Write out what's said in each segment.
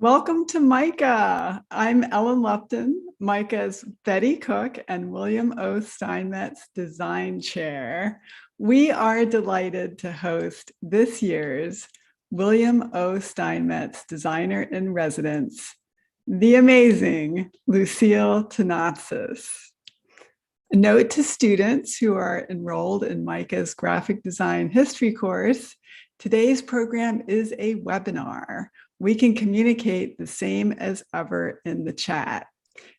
Welcome to MICA. I'm Ellen Lupton, MICA's Betty Cook and William O. Steinmetz Design Chair. We are delighted to host this year's William O. Steinmetz Designer in Residence, the amazing Lucille Tenazas. A note to students who are enrolled in MICA's Graphic Design History course, today's program is a webinar. We can communicate the same as ever in the chat.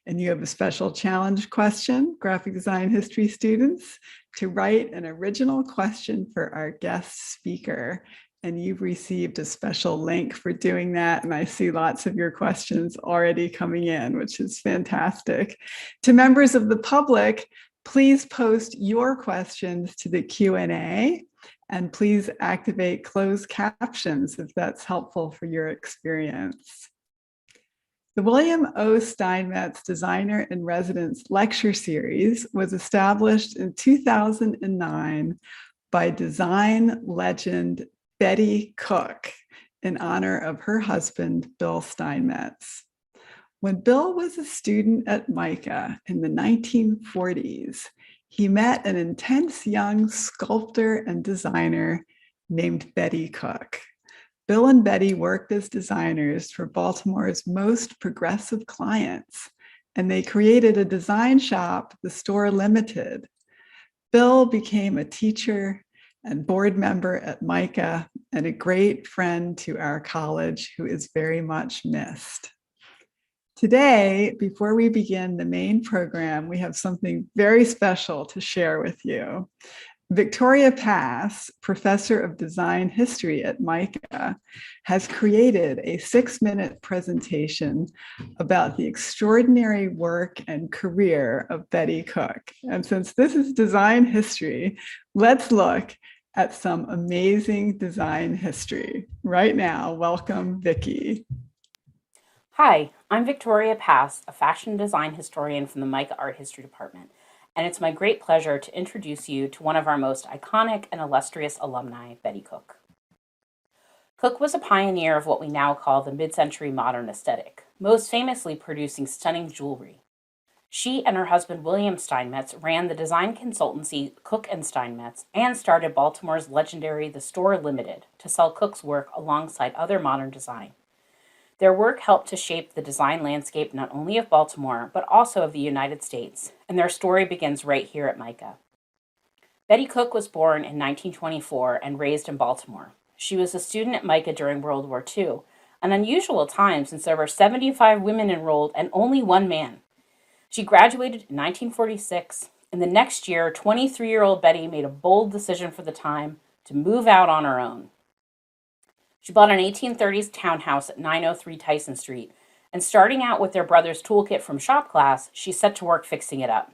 And you have a special challenge question, graphic design history students, to write an original question for our guest speaker. And you've received a special link for doing that. And I see lots of your questions already coming in, which is fantastic. To members of the public, please post your questions to the Q&A. And please activate closed captions if that's helpful for your experience. The William O. Steinmetz Designer in Residence lecture series was established in 2009 by design legend Betty Cook in honor of her husband, Bill Steinmetz. When Bill was a student at MICA in the 1940s, he met an intense young sculptor and designer named Betty Cook. Bill and Betty worked as designers for Baltimore's most progressive clients, and they created a design shop, the Store Limited. Bill became a teacher and board member at MICA and a great friend to our college who is very much missed. Today, before we begin the main program, we have something very special to share with you. Victoria Pass, professor of design history at MICA, has created a 6-minute presentation about the extraordinary work and career of Betty Cook. And since this is design history, let's look at some amazing design history. Right now, welcome, Vicki. Hi, I'm Victoria Pass, a fashion design historian from the MICA Art History Department, and it's my great pleasure to introduce you to one of our most iconic and illustrious alumni, Betty Cook. Cook was a pioneer of what we now call the mid-century modern aesthetic, most famously producing stunning jewelry. She and her husband William Steinmetz ran the design consultancy Cook and Steinmetz and started Baltimore's legendary The Store Limited to sell Cook's work alongside other modern design. Their work helped to shape the design landscape not only of Baltimore, but also of the United States, and their story begins right here at MICA. Betty Cook was born in 1924 and raised in Baltimore. She was a student at MICA during World War II, an unusual time since there were 75 women enrolled and only one man. She graduated in 1946, and the next year, 23-year-old Betty made a bold decision for the time to move out on her own. She bought an 1830s townhouse at 903 Tyson Street, and starting out with their brother's toolkit from shop class, she set to work fixing it up.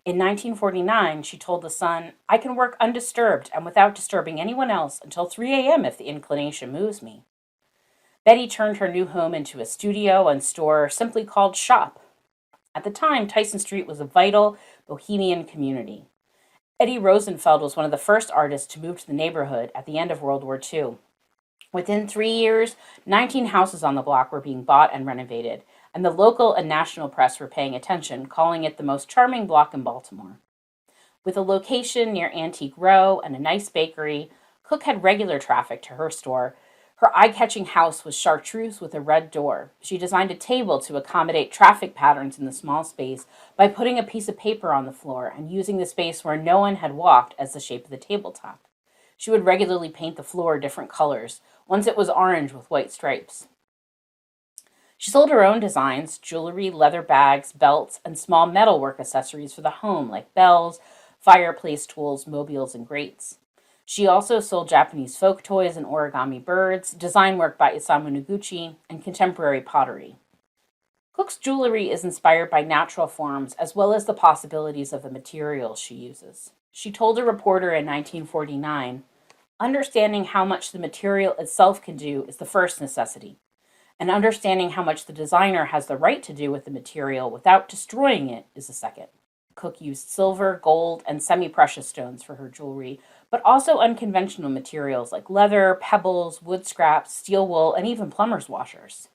In 1949, she told the son, "I can work undisturbed and without disturbing anyone else until 3 a.m. if the inclination moves me." Betty turned her new home into a studio and store simply called Shop. At the time, Tyson Street was a vital bohemian community. Eddie Rosenfeld was one of the first artists to move to the neighborhood at the end of World War II. Within 3 years, 19 houses on the block were being bought and renovated, and the local and national press were paying attention, calling it the most charming block in Baltimore. With a location near Antique Row and a nice bakery, Cook had regular traffic to her store. Her eye-catching house was chartreuse with a red door. She designed a table to accommodate traffic patterns in the small space by putting a piece of paper on the floor and using the space where no one had walked as the shape of the tabletop. She would regularly paint the floor different colors. Once it was orange with white stripes. She sold her own designs, jewelry, leather bags, belts, and small metalwork accessories for the home like bells, fireplace tools, mobiles, and grates. She also sold Japanese folk toys and origami birds, design work by Isamu Noguchi, and contemporary pottery. Cook's jewelry is inspired by natural forms as well as the possibilities of the materials she uses. She told a reporter in 1949, "Understanding how much the material itself can do is the first necessity, and understanding how much the designer has the right to do with the material without destroying it is the second." Cook used silver, gold, and semi-precious stones for her jewelry, but also unconventional materials like leather, pebbles, wood scraps, steel wool, and even plumber's washers.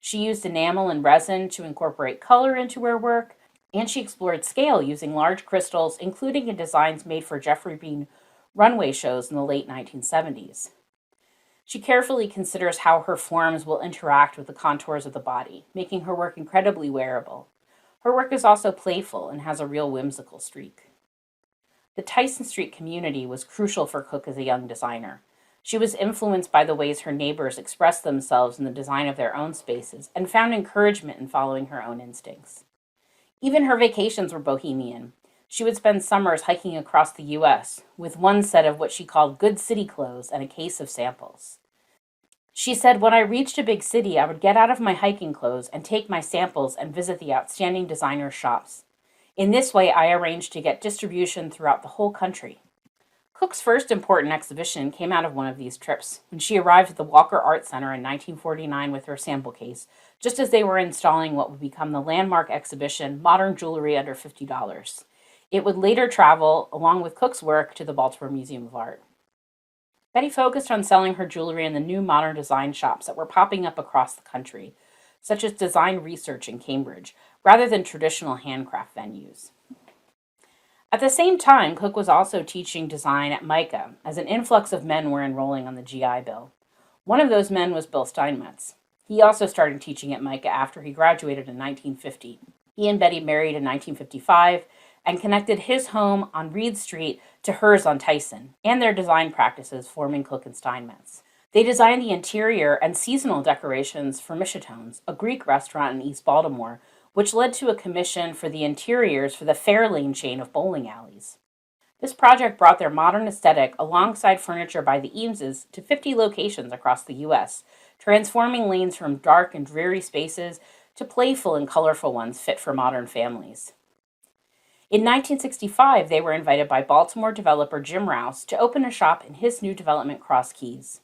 She used enamel and resin to incorporate color into her work, and she explored scale using large crystals, including in designs made for Jeffrey Bean runway shows in the late 1970s. She carefully considers how her forms will interact with the contours of the body, making her work incredibly wearable. Her work is also playful and has a real whimsical streak. The Tyson Street community was crucial for Cook as a young designer. She was influenced by the ways her neighbors expressed themselves in the design of their own spaces and found encouragement in following her own instincts. Even her vacations were bohemian. She would spend summers hiking across the U.S. with one set of what she called good city clothes and a case of samples. She said, "When I reached a big city, I would get out of my hiking clothes and take my samples and visit the outstanding designer shops. In this way, I arranged to get distribution throughout the whole country." Cook's first important exhibition came out of one of these trips, when she arrived at the Walker Art Center in 1949 with her sample case, just as they were installing what would become the landmark exhibition, Modern Jewelry Under $50. It would later travel, along with Cook's work, to the Baltimore Museum of Art. Betty focused on selling her jewelry in the new modern design shops that were popping up across the country, such as Design Research in Cambridge, rather than traditional handcraft venues. At the same time, Cook was also teaching design at MICA, as an influx of men were enrolling on the GI Bill. One of those men was Bill Steinmetz. He also started teaching at MICA after he graduated in 1950. He and Betty married in 1955 and connected his home on Reed Street to hers on Tyson, and their design practices forming Cook and Steinmetz. They designed the interior and seasonal decorations for Michitones, a Greek restaurant in East Baltimore, which led to a commission for the interiors for the Fairlane chain of bowling alleys. This project brought their modern aesthetic alongside furniture by the Eameses to 50 locations across the U.S., transforming lanes from dark and dreary spaces to playful and colorful ones fit for modern families. In 1965, they were invited by Baltimore developer Jim Rouse to open a shop in his new development Cross Keys.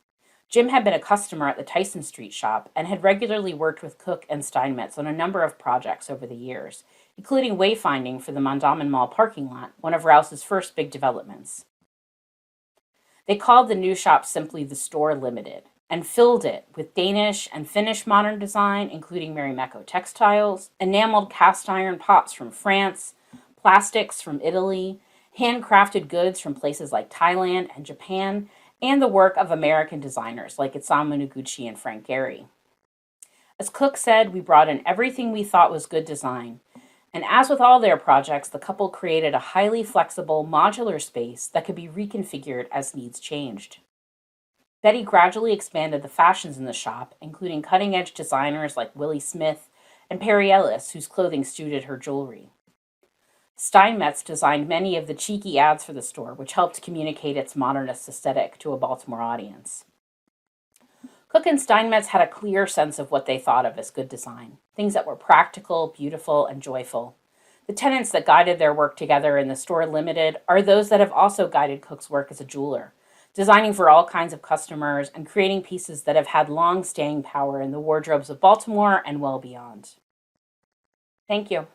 Jim had been a customer at the Tyson Street shop and had regularly worked with Cook and Steinmetz on a number of projects over the years, including wayfinding for the Mondawmin Mall parking lot, one of Rouse's first big developments. They called the new shop simply the Store Limited and filled it with Danish and Finnish modern design, including Marimekko textiles, enameled cast iron pots from France, plastics from Italy, handcrafted goods from places like Thailand and Japan, and the work of American designers like Isamu Noguchi and Frank Gehry. As Cook said, "We brought in everything we thought was good design." And as with all their projects, the couple created a highly flexible, modular space that could be reconfigured as needs changed. Betty gradually expanded the fashions in the shop, including cutting-edge designers like Willie Smith and Perry Ellis, whose clothing suited her jewelry. Steinmetz designed many of the cheeky ads for the store, which helped communicate its modernist aesthetic to a Baltimore audience. Cook and Steinmetz had a clear sense of what they thought of as good design, things that were practical, beautiful, and joyful. The tenets that guided their work together in the Store Limited are those that have also guided Cook's work as a jeweler, designing for all kinds of customers and creating pieces that have had long staying power in the wardrobes of Baltimore and well beyond. Thank you.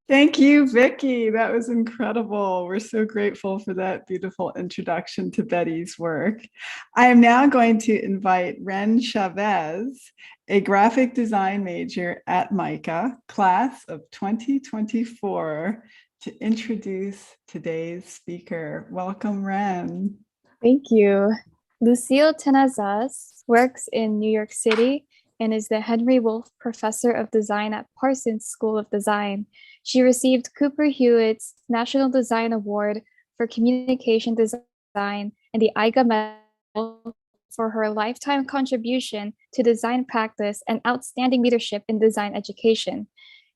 Thank you, Vicki. That was incredible. We're so grateful for that beautiful introduction to Betty's work. I am now going to invite Ren Chavez, a graphic design major at MICA, class of 2024, to introduce today's speaker. Welcome, Ren. Thank you. Lucille Tenazas works in New York City and is the Henry Wolf Professor of Design at Parsons School of Design. She received Cooper Hewitt's National Design Award for Communication Design and the IGA Medal for her lifetime contribution to design practice and outstanding leadership in design education.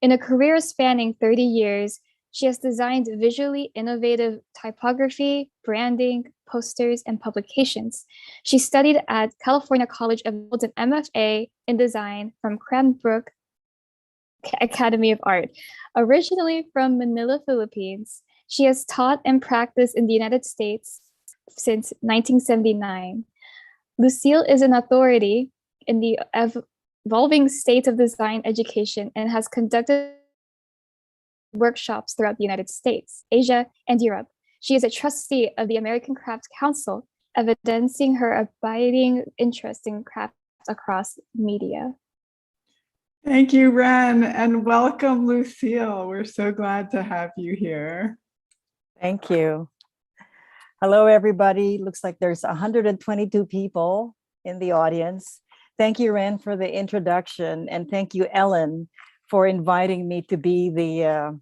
In a career spanning 30 years, she has designed visually innovative typography, branding, posters, and publications. She studied at California College of an MFA in design from Cranbrook Academy of Art. Originally from Manila, Philippines, she has taught and practiced in the United States since 1979. Lucille is an authority in the evolving state of design education and has conducted workshops throughout the United States, Asia, and Europe. She is a trustee of the American Craft Council, evidencing her abiding interest in craft across media. Thank you, Ren, and welcome, Lucille. We're so glad to have you here. Thank you. Hello, everybody. Looks like there's 122 people in the audience. Thank you, Ren, for the introduction. And thank you, Ellen, for inviting me to be the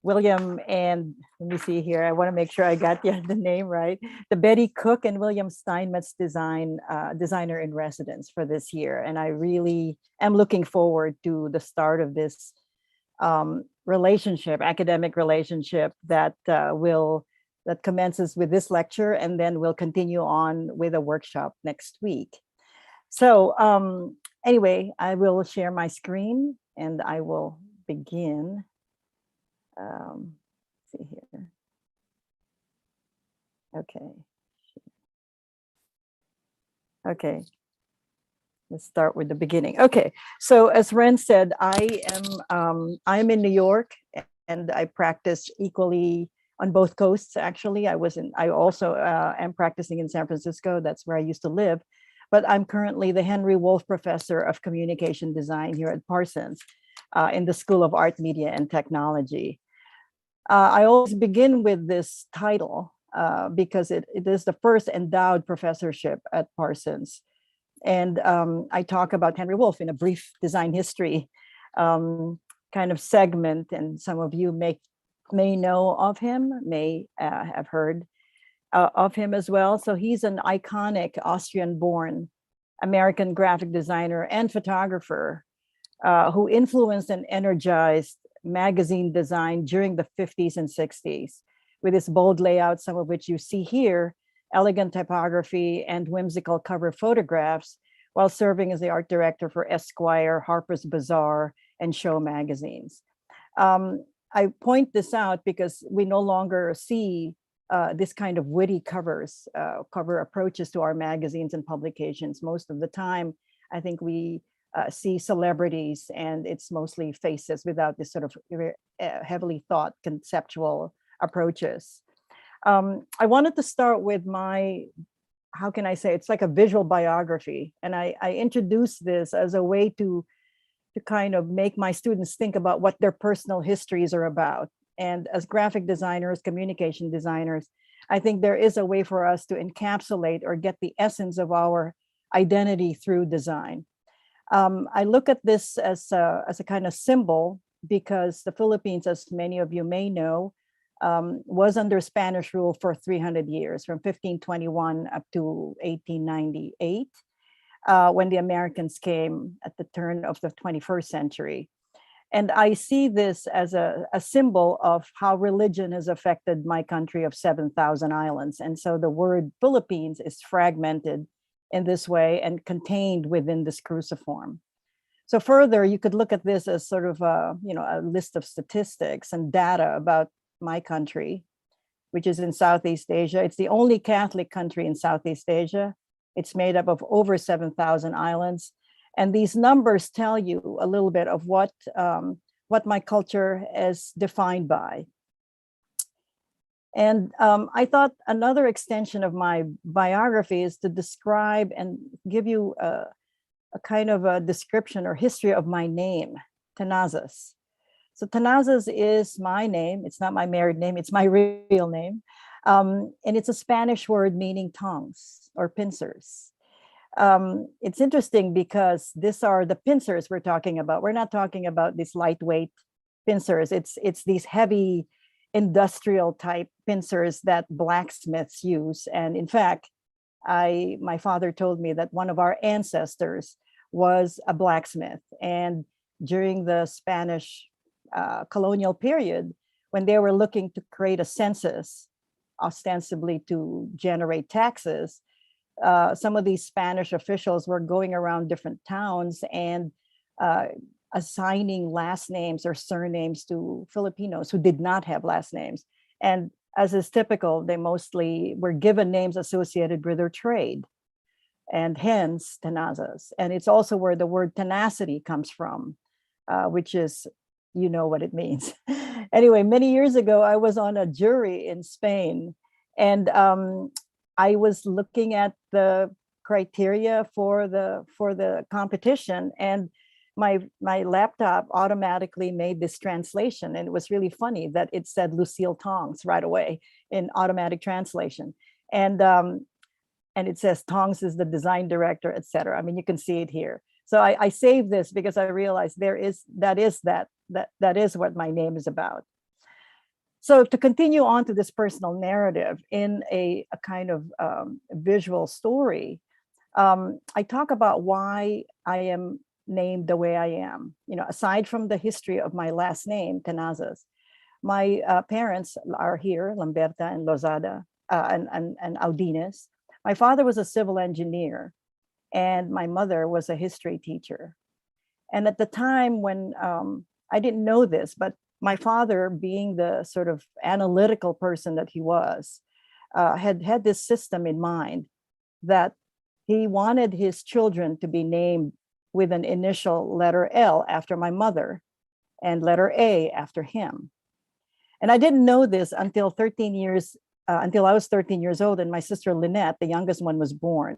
William and, let me see here, I want to make sure I got the name right, the Betty Cook and William Steinmetz designer in residence for this year. And I really am looking forward to the start of this academic relationship that commences with this lecture and then will continue on with a workshop next week. So anyway, I will share my screen and I will begin. See here. Okay. Let's start with the beginning. Okay. So as Ren said, I'm in New York and I practice equally on both coasts. Actually, I also am practicing in San Francisco. That's where I used to live. But I'm currently the Henry Wolf Professor of Communication Design here at Parsons in the School of Art, Media, and Technology. I always begin with this title because it is the first endowed professorship at Parsons. And I talk about Henry Wolf in a brief design history kind of segment. And some of you may know of him, may have heard of him as well. So he's an iconic Austrian-born American graphic designer and photographer who influenced and energized magazine design during the 50s and 60s with its bold layout, some of which you see here, elegant typography and whimsical cover photographs, while serving as the art director for Esquire, Harper's Bazaar, and Show magazines. I point this out because we no longer see this kind of witty cover approaches to our magazines and publications. Most of the time, I think we see celebrities and it's mostly faces without this sort of heavily thought conceptual approaches. I wanted to start with how can I say, it's like a visual biography. And I introduced this as a way to kind of make my students think about what their personal histories are about. And as graphic designers, communication designers, I think there is a way for us to encapsulate or get the essence of our identity through design. I look at this as a kind of symbol because the Philippines, as many of you may know, was under Spanish rule for 300 years, from 1521 up to 1898, when the Americans came at the turn of the 21st century. And I see this as a symbol of how religion has affected my country of 7,000 islands. And so the word Philippines is fragmented in this way and contained within this cruciform. So further, you could look at this as sort of a list of statistics and data about my country, which is in Southeast Asia. It's the only Catholic country in Southeast Asia. It's made up of over 7,000 islands. And these numbers tell you a little bit of what my culture is defined by. And I thought another extension of my biography is to describe and give you a kind of a description or history of my name, Tenazas. So Tenazas is my name. It's not my married name. It's my real name. And it's a Spanish word meaning tongs or pincers. It's interesting because these are the pincers we're talking about. We're not talking about these lightweight pincers. It's these heavy industrial type pincers that blacksmiths use. And in fact, my father told me that one of our ancestors was a blacksmith. And during the Spanish colonial period, when they were looking to create a census, ostensibly to generate taxes, some of these Spanish officials were going around different towns and assigning last names or surnames to Filipinos who did not have last names. And as is typical, they mostly were given names associated with their trade, and hence Tenazas. And it's also where the word tenacity comes from, which is, you know what it means. Anyway, many years ago, I was on a jury in Spain, and I was looking at the criteria for the competition, and my laptop automatically made this translation, and it was really funny that it said Lucille Tongs right away in automatic translation, and it says Tongs is the design director, etc. I mean, you can see it here. So I saved this because I realized that is what my name is about. So to continue on to this personal narrative in a kind of visual story, I talk about why I am named the way I am. You know, aside from the history of my last name, Tenazas, my parents are here, Lamberta and Lozada and Audines. My father was a civil engineer, and my mother was a history teacher. And at the time when I didn't know this, but my father, being the sort of analytical person that he was, had this system in mind that he wanted his children to be named with an initial letter L after my mother and letter A after him. And I didn't know this until until I was 13 years old, and my sister Lynette, the youngest one, was born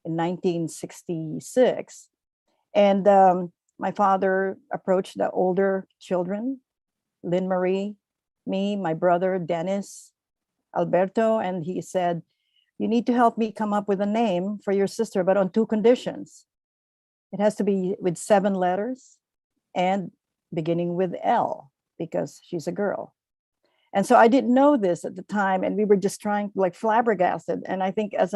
in 1966. And my father approached the older children, Lynn Marie, me, my brother, Dennis, Alberto, and he said, you need to help me come up with a name for your sister, but on two conditions. It has to be with 7 letters and beginning with L, because she's a girl. And so I didn't know this at the time, and we were just trying, like, flabbergasted. And I think as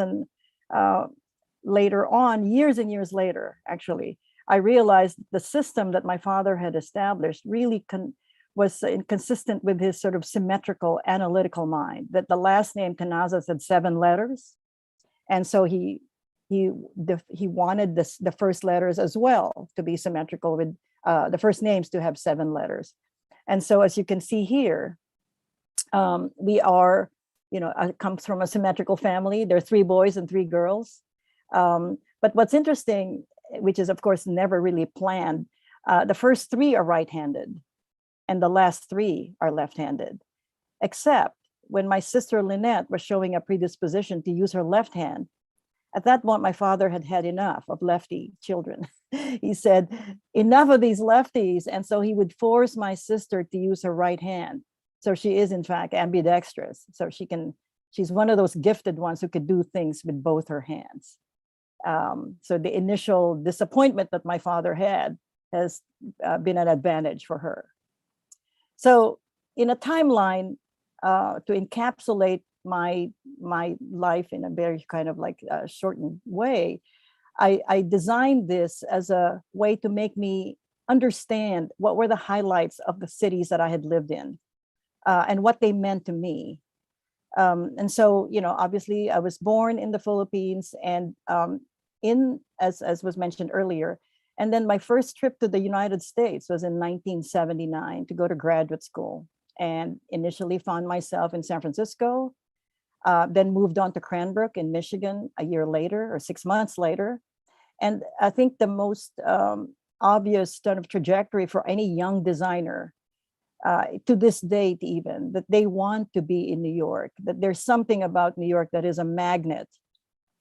later on, years and years later, actually, I realized the system that my father had established really was inconsistent with his sort of symmetrical analytical mind, that the last name Tenazas had 7 letters. And so he wanted the first letters as well to be symmetrical, with the first names to have 7 letters. And so, as you can see here, we are, comes from a symmetrical family. There are 3 boys and 3 girls. But what's interesting, which is of course never really planned, the first 3 are right-handed and the last 3 are left-handed, except when my sister Lynette was showing a predisposition to use her left hand. At that point, my father had had enough of lefty children. He said, enough of these lefties. And so he would force my sister to use her right hand. So she is in fact ambidextrous. So she's one of those gifted ones who could do things with both her hands. So the initial disappointment that my father had has been an advantage for her. So in a timeline, to encapsulate my life in a very kind of like shortened way, I designed this as a way to make me understand what were the highlights of the cities that I had lived in, and what they meant to me. And so, obviously I was born in the Philippines, and as was mentioned earlier, and then my first trip to the United States was in 1979 to go to graduate school, and initially found myself in San Francisco, then moved on to Cranbrook in Michigan a year later, or 6 months later. And I think the most obvious kind of trajectory for any young designer, to this date even, that they want to be in New York, that there's something about New York that is a magnet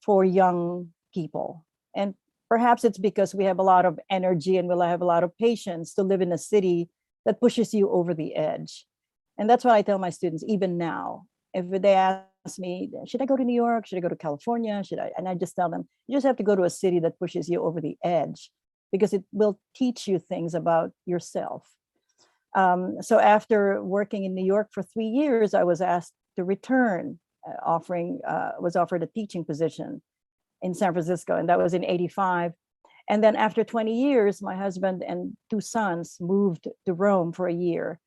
for young people. And perhaps it's because we have a lot of energy and we'll have a lot of patience to live in a city that pushes you over the edge. And that's what I tell my students, even now. If they ask me, should I go to New York? Should I go to California? And I just tell them, you just have to go to a city that pushes you over the edge, because it will teach you things about yourself. So after working in New York for 3 years, I was asked to return, was offered a teaching position in San Francisco, and that was in '85. And then after 20 years, my husband and 2 sons moved to Rome for a year,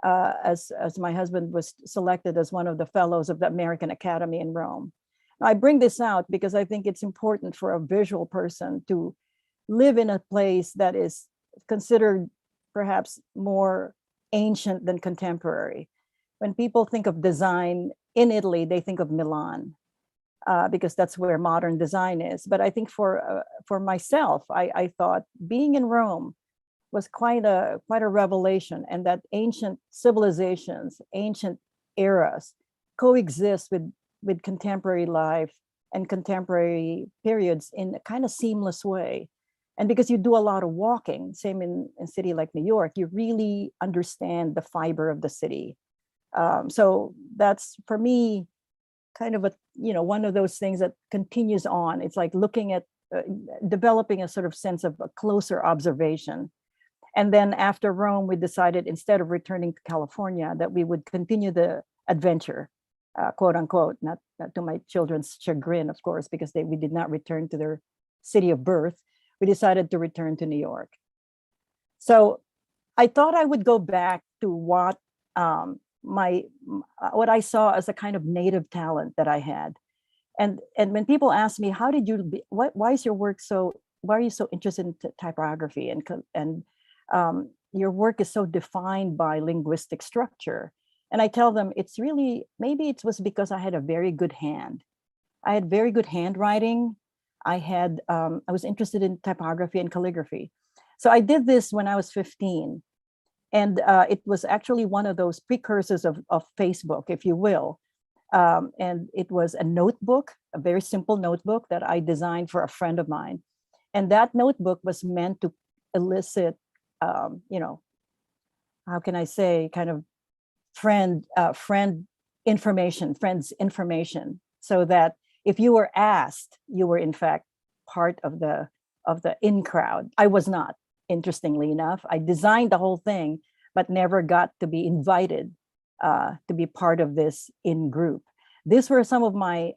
as my husband was selected as one of the fellows of the American Academy in Rome. I bring this out because I think it's important for a visual person to live in a place that is considered perhaps more ancient than contemporary. When people think of design in Italy, they think of Milan, because that's where modern design is. But I think for myself, I thought being in Rome was quite a revelation, and that ancient civilizations, ancient eras coexist with contemporary life and contemporary periods in a kind of seamless way. And because you do a lot of walking, same in a city like New York, you really understand the fiber of the city. So that's, for me, kind of a, one of those things that continues on. It's like looking at, developing a sort of sense of a closer observation. And then after Rome, we decided, instead of returning to California, that we would continue the adventure, quote unquote, not to my children's chagrin, of course, because we did not return to their city of birth. We decided to return to New York. So I thought I would go back to what what I saw as a kind of native talent that I had. And when people ask me, how did you, why is your work so, why are you so interested in typography, and your work is so defined by linguistic structure? And I tell them, it's really, maybe it was because I had a very good hand. I had very good handwriting. I was interested in typography and calligraphy. So I did this when I was 15. And it was actually one of those precursors of Facebook, if you will. And it was a notebook, a very simple notebook that I designed for a friend of mine. And that notebook was meant to elicit, how can I say, kind of friends information, so that if you were asked, you were in fact part of the in crowd. I was not, interestingly enough. I designed the whole thing, but never got to be invited to be part of this in group. These were some of my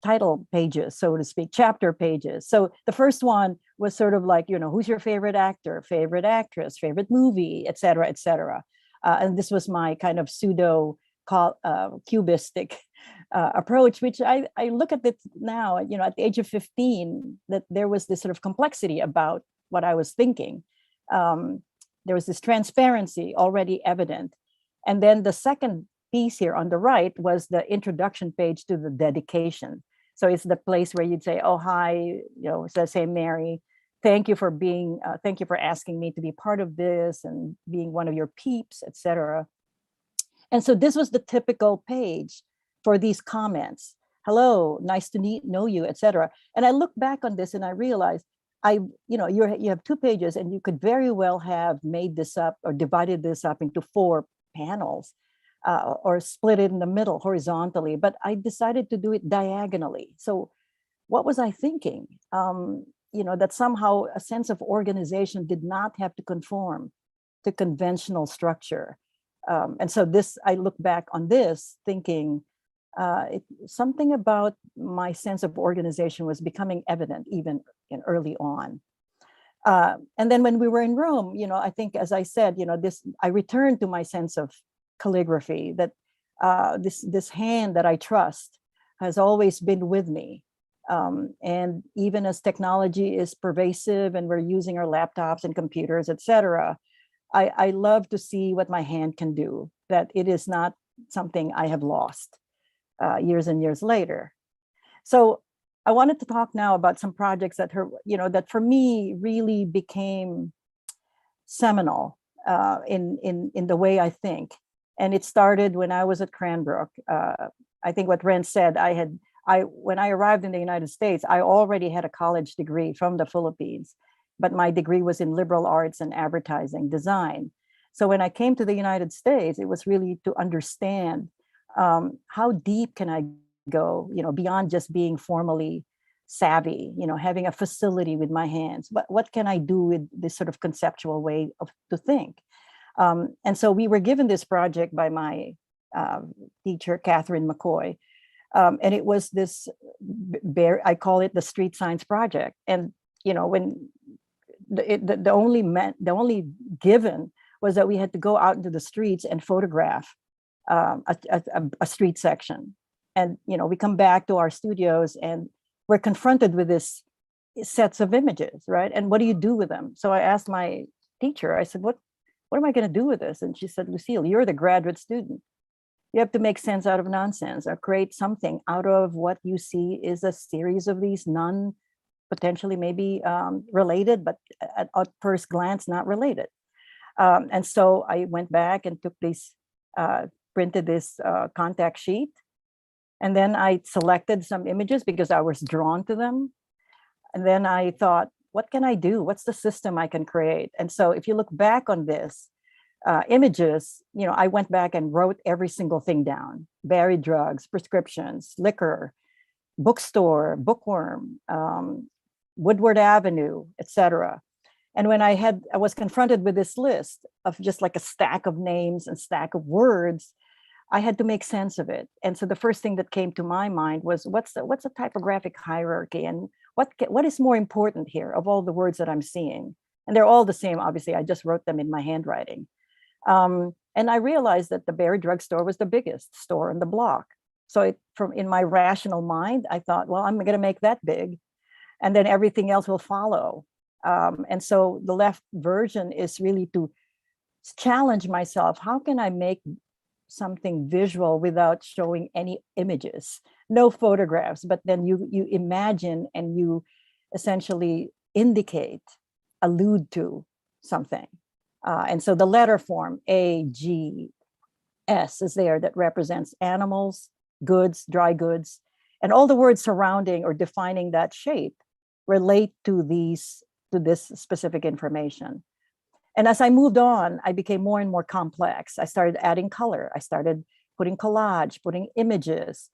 title pages, so to speak, chapter pages. So the first one was sort of like, who's your favorite actor, favorite actress, favorite movie, et cetera, et cetera. And this was my kind of pseudo cubistic approach, which I look at it now, at the age of 15, that there was this sort of complexity about what I was thinking. There was this transparency already evident. And then the second piece here on the right was the introduction page to the dedication. So it's the place where you'd say, oh, hi, say, Mary, thank you for asking me to be part of this and being one of your peeps, etc. And so this was the typical page for these comments. Hello, nice to know you, etc. And I look back on this and I realized, you have two pages, and you could very well have made this up or divided this up into 4 panels, or split it in the middle horizontally, but I decided to do it diagonally. So what was I thinking? That somehow a sense of organization did not have to conform to conventional structure. And so I look back on this thinking, something about my sense of organization was becoming evident even early on. And then when we were in Rome, I think, as I said, I returned to my sense of calligraphy, that this hand that I trust has always been with me. And even as technology is pervasive and we're using our laptops and computers, etc., I love to see what my hand can do, that it is not something I have lost years and years later. So I wanted to talk now about some projects that that for me really became seminal in the way I think. And it started when I was at Cranbrook. I think what Ren said, when I arrived in the United States, I already had a college degree from the Philippines, but my degree was in liberal arts and advertising design. So when I came to the United States, it was really to understand how deep can I go, beyond just being formally savvy, having a facility with my hands. But what can I do with this sort of conceptual way to think? And so we were given this project by my teacher, Catherine McCoy. And it was this, I call it the street science project. And, when the only given was that we had to go out into the streets and photograph a street section. And, we come back to our studios and we're confronted with this sets of images, right? And what do you do with them? So I asked my teacher, I said, what am I going to do with this? And she said, Lucille, you're the graduate student. You have to make sense out of nonsense, or create something out of what you see is a series of these potentially maybe related, but at first glance, not related. And so I went back and took this, printed this contact sheet, And then I selected some images because I was drawn to them. And then I thought, what can I do? What's the system I can create? And so if you look back on this, images, I went back and wrote every single thing down: buried drugs, prescriptions, liquor, bookstore, bookworm, Woodward Avenue, etc. And when I was confronted with this list of just like a stack of names and stack of words, I had to make sense of it. And so the first thing that came to my mind was, what's the typographic hierarchy, and what is more important here of all the words that I'm seeing? And they're all the same. Obviously, I just wrote them in my handwriting. And I realized that the Berry drugstore was the biggest store on the block. So in my rational mind, I thought, well, I'm going to make that big, and then everything else will follow. And so the left version is really to challenge myself. How can I make something visual without showing any images, no photographs, but then you imagine and you essentially indicate, allude to something. And so the letter form AGS is there that represents animals, goods, dry goods, and all the words surrounding or defining that shape relate to this specific information. And as I moved on, I became more and more complex. I started adding color. I started putting collage, putting images,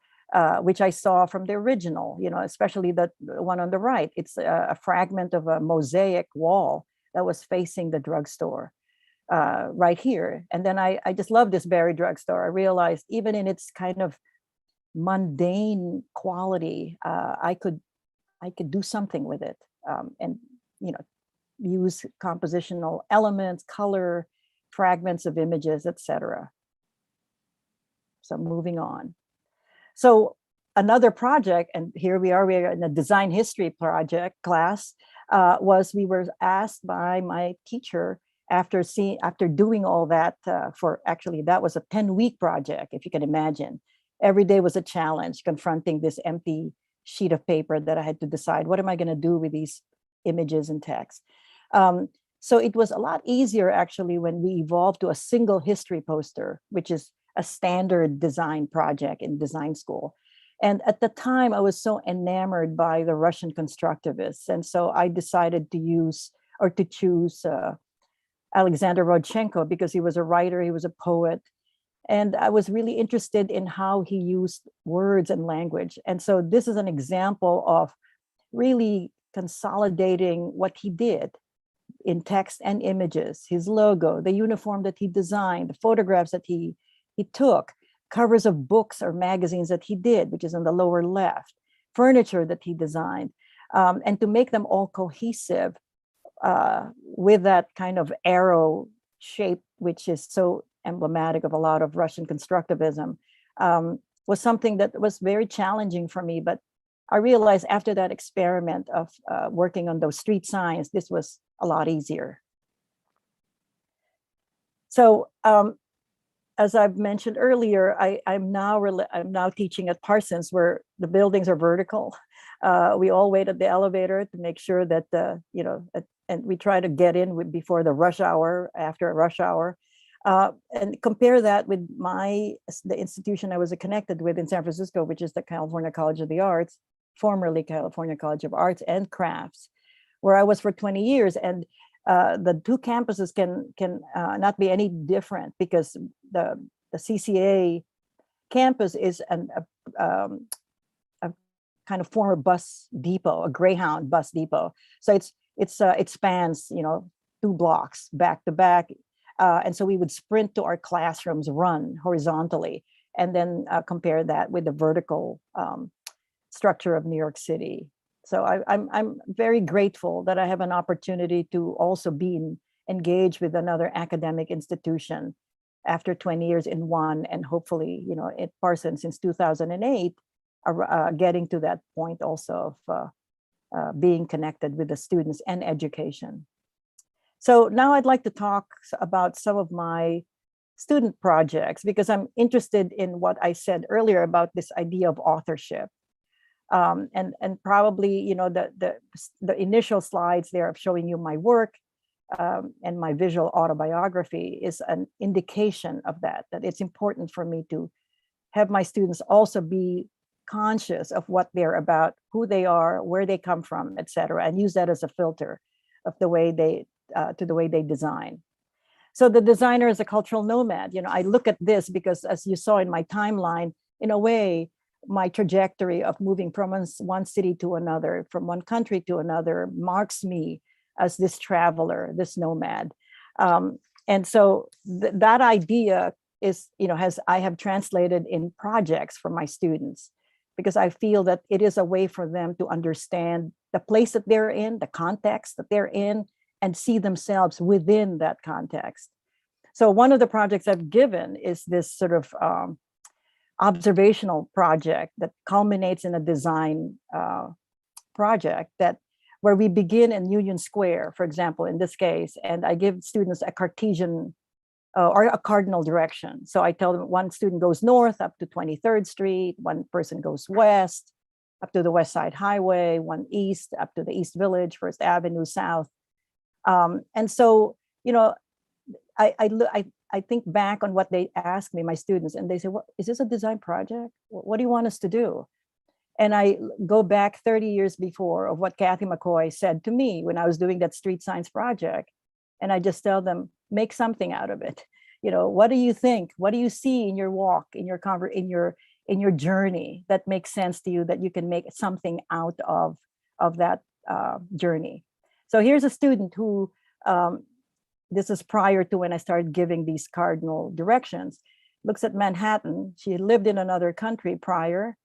which I saw from the original, especially the one on the right. It's a fragment of a mosaic wall that was facing the drugstore right here. And then I just love this Berry drugstore. I realized even in its kind of mundane quality, I could do something with it, and use compositional elements, color, fragments of images, etc. So moving on. So another project, and here we are in a design history project class, was we were asked by my teacher after doing all that that was a 10-week project, if you can imagine. Every day was a challenge, confronting this empty sheet of paper that I had to decide, what am I going to do with these images and text? So it was a lot easier actually when we evolved to a single history poster, which is a standard design project in design school. And at the time, I was so enamored by the Russian constructivists. And so I decided to choose Alexander Rodchenko, because he was a writer, he was a poet. And I was really interested in how he used words and language. And so this is an example of really consolidating what he did in text and images: his logo, the uniform that he designed, the photographs that he took, covers of books or magazines that he did, which is on the lower left, furniture that he designed, and to make them all cohesive with that kind of arrow shape, which is so emblematic of a lot of Russian constructivism, was something that was very challenging for me. But I realized after that experiment of working on those street signs, this was a lot easier. So as I've mentioned earlier, I'm now teaching at Parsons, where the buildings are vertical. We all wait at the elevator to make sure that and we try to get in before the rush hour, after a rush hour, and compare that with the institution I was connected with in San Francisco, which is the California College of the Arts, formerly California College of Arts and Crafts, where I was for 20 years. And the two campuses can not be any different, because the CCA campus is a kind of former bus depot, a Greyhound bus depot. So it spans 2 blocks back to back, and so we would sprint to our classrooms, run horizontally, and then compare that with the vertical structure of New York City. So I'm very grateful that I have an opportunity to also be engaged with another academic institution after 20 years in one, and hopefully, at Parsons since 2008, getting to that point also of being connected with the students and education. So now I'd like to talk about some of my student projects, because I'm interested in what I said earlier about this idea of authorship. And probably, the initial slides there of showing you my work and my visual autobiography is an indication of that it's important for me to have my students also be conscious of what they're about, who they are, where they come from, etc., and use that as a filter of the way they to the way they design. So the designer is a cultural nomad. You know, I look at this because, as you saw in my timeline, in a way, my trajectory of moving from one city to another, from one country to another, marks me as this traveler, this nomad. And so that idea is, you know, I have translated in projects for my students, because I feel that it is a way for them to understand the place that they're in, the context that they're in, and see themselves within that context. So one of the projects I've given is this sort of observational project that culminates in a design project where we begin in Union Square, for example, in this case, and I give students a Cartesian or a cardinal direction. So I tell them one student goes north up to 23rd Street, one person goes west up to the West Side Highway, one east up to the East Village, First Avenue South. And so, you know, I think back on what they ask me, my students, and they say, "What is this, a design project? What do you want us to do?" And I go back 30 years before of what Kathy McCoy said to me when I was doing that street signs project. And I just tell them, make something out of it. You know, what do you think? What do you see in your walk, in your journey that makes sense to you, that you can make something out of that journey? So here's a student who, this is prior to when I started giving these cardinal directions, looks at Manhattan. She lived in another country prior.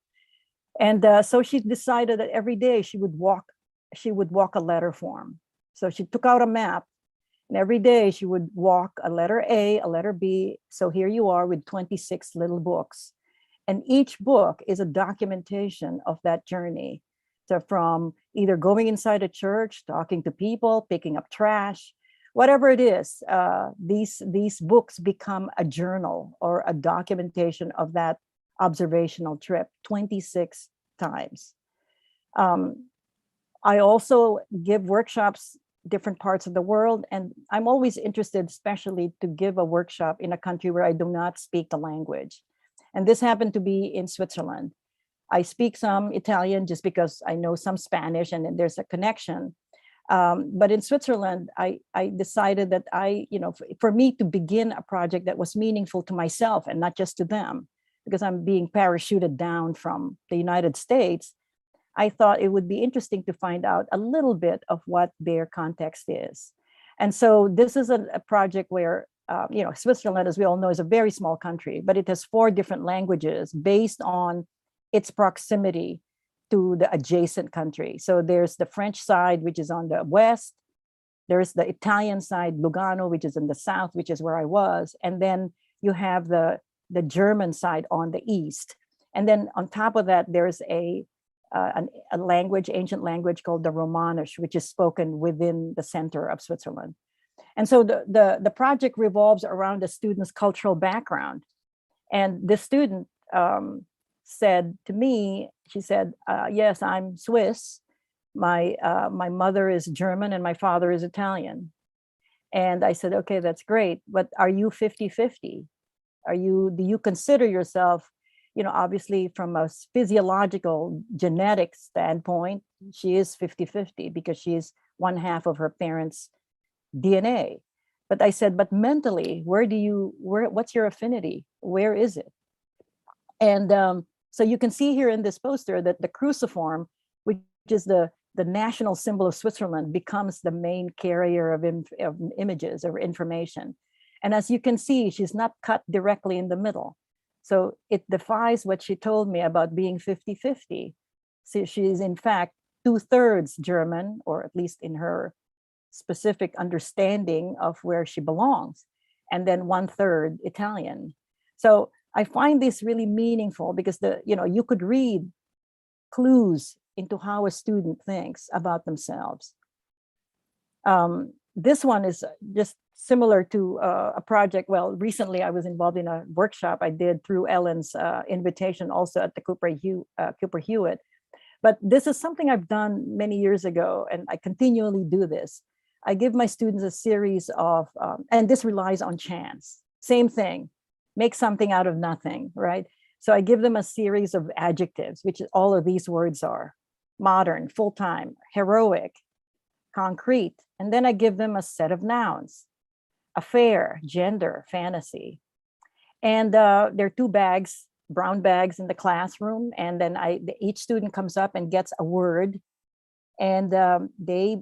And so she decided that every day she would walk a letter form. So she took out a map, and every day she would walk a letter A, a letter B. So here you are with 26 little books. And each book is a documentation of that journey. So from either going inside a church, talking to people, picking up trash, whatever it is, these books become a journal or a documentation of that observational trip 26 times. I also give workshops different parts of the world, and I'm always interested, especially to give a workshop in a country where I do not speak the language. And this happened to be in Switzerland. I speak some Italian just because I know some Spanish and then there's a connection. But in Switzerland, I decided that for me to begin a project that was meaningful to myself and not just to them, because I'm being parachuted down from the United States, I thought it would be interesting to find out a little bit of what their context is. And so this is a project where, Switzerland, as we all know, is a very small country, but it has 4 different languages based on its proximity to the adjacent country. So there's the French side, which is on the west. There's the Italian side, Lugano, which is in the south, which is where I was. And then you have the German side on the east. And then on top of that, there's a language, ancient language called the Romanish, which is spoken within the center of Switzerland. And so the project revolves around the student's cultural background. And the student said to me, she said, yes, I'm Swiss. My mother is German and my father is Italian. And I said, okay, that's great. But are you 50-50? Do you consider yourself, obviously from a physiological genetic standpoint, she is 50-50 because she is one half of her parents' DNA. But I said, but mentally, what's your affinity? Where is it? And so you can see here in this poster that the cruciform, which is the national symbol of Switzerland, becomes the main carrier of images or information. And as you can see, she's not cut directly in the middle. So it defies what she told me about being 50-50. So she is in fact 2/3 German, or at least in her specific understanding of where she belongs, and then 1/3 Italian. So I find this really meaningful because you could read clues into how a student thinks about themselves. This one is just similar to a project. Well, recently I was involved in a workshop I did through Ellen's invitation, also at the Cooper Hewitt. But this is something I've done many years ago, and I continually do this. I give my students a series of, and this relies on chance. Same thing, make something out of nothing, right? So I give them a series of adjectives, which all of these words are: modern, full-time, heroic, concrete. And then I give them a set of nouns: affair, gender, fantasy. And there are two bags, brown bags in the classroom. And then each student comes up and gets a word, and they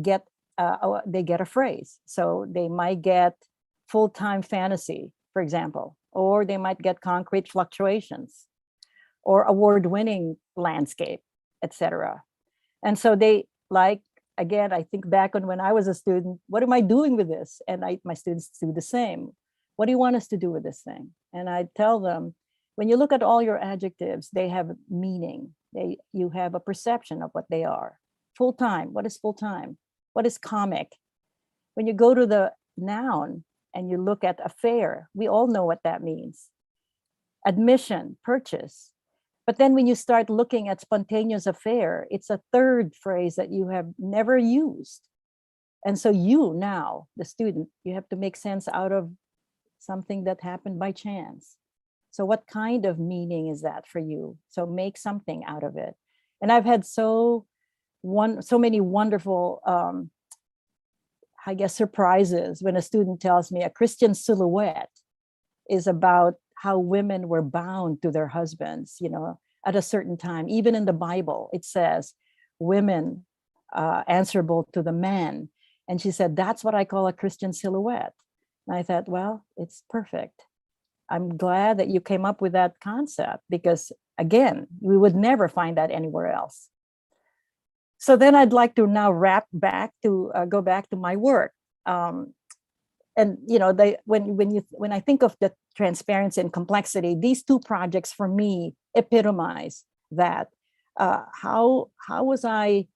get a phrase. So they might get full-time fantasy, for example, or they might get concrete fluctuations, or award-winning landscape, etc. And so they, like, again, I think back on when I was a student, what am I doing with this? And my students do the same. What do you want us to do with this thing? And I tell them, when you look at all your adjectives, they have meaning. You have a perception of what they are. Full-time, what is full-time? What is comic? When you go to the noun and you look at affair, we all know what that means. Admission, purchase. But then when you start looking at spontaneous affair, it's a third phrase that you have never used. And so you now, the student, you have to make sense out of something that happened by chance. So what kind of meaning is that for you? So make something out of it. And I've had so many wonderful, I guess, surprises when a student tells me a Christian silhouette is about how women were bound to their husbands, at a certain time. Even in the Bible, it says women answerable to the man. And she said, that's what I call a Christian silhouette. And I thought, well, it's perfect. I'm glad that you came up with that concept, because again, we would never find that anywhere else. So then I'd like to now go back to my work. And when I think of the transparency and complexity, these two projects for me epitomize that. How was I,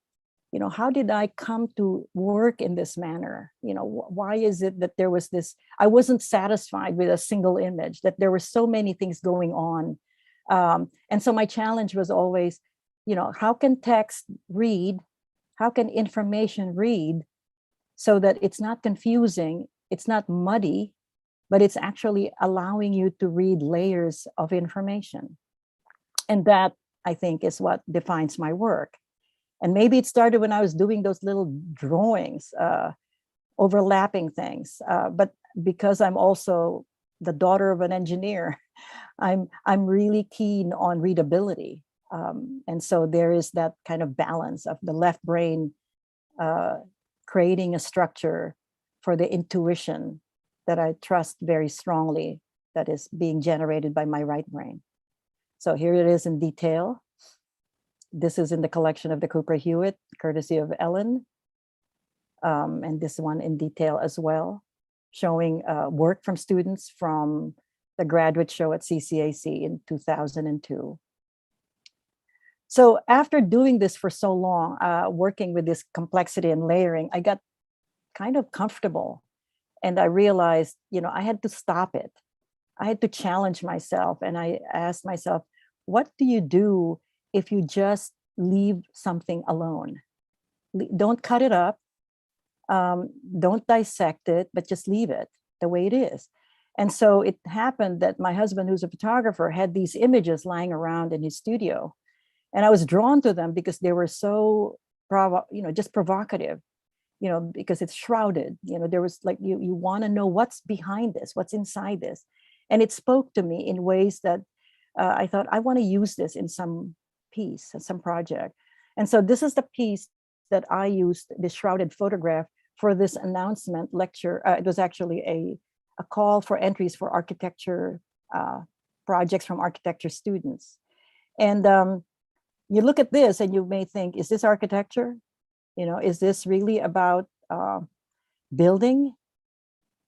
how did I come to work in this manner? Why is it that there was this, I wasn't satisfied with a single image, that there were so many things going on. And so my challenge was always, how can text read? How can information read so that it's not confusing, it's not muddy, but it's actually allowing you to read layers of information? And that, I think, is what defines my work. And maybe it started when I was doing those little drawings, overlapping things. But because I'm also the daughter of an engineer, I'm really keen on readability. And so there is that kind of balance of the left brain creating a structure for the intuition that I trust very strongly that is being generated by my right brain. So here it is in detail. This is in the collection of the Cooper Hewitt, courtesy of Ellen. And this one in detail as well, showing work from students from the graduate show at CCAC in 2002. So after doing this for so long, working with this complexity and layering, I got kind of comfortable. And I realized, I had to stop it. I had to challenge myself. And I asked myself, what do you do if you just leave something alone? Don't cut it up. Don't dissect it, but just leave it the way it is. And so it happened that my husband, who's a photographer, had these images lying around in his studio. And I was drawn to them because they were so, just provocative, because it's shrouded. There was like, you want to know what's behind this, what's inside this. And it spoke to me in ways that I thought, I want to use this in some piece, some project. And so this is the piece that I used, this shrouded photograph, for this announcement lecture. It was actually a call for entries for architecture projects from architecture students. And you look at this and you may think, is this architecture? Is this really about building?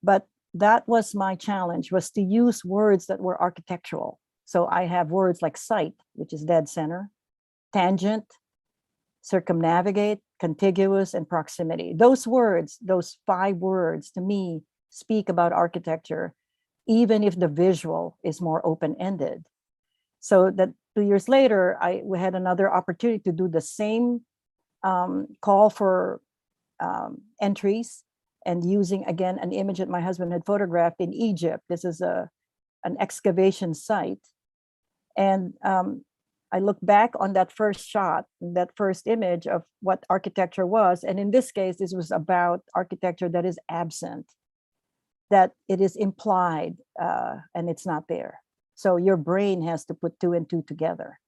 But that was my challenge, was to use words that were architectural. So I have words like site, which is dead center, tangent, circumnavigate, contiguous, and proximity. Those words, those 5 words, to me, speak about architecture, even if the visual is more open-ended. So that 2 years later, we had another opportunity to do the same call for entries, and using, again, an image that my husband had photographed in Egypt. This is an excavation site. And I look back on that first shot, that first image of what architecture was. And in this case, this was about architecture that is absent, that it is implied and it's not there. So your brain has to put 2 and 2 together.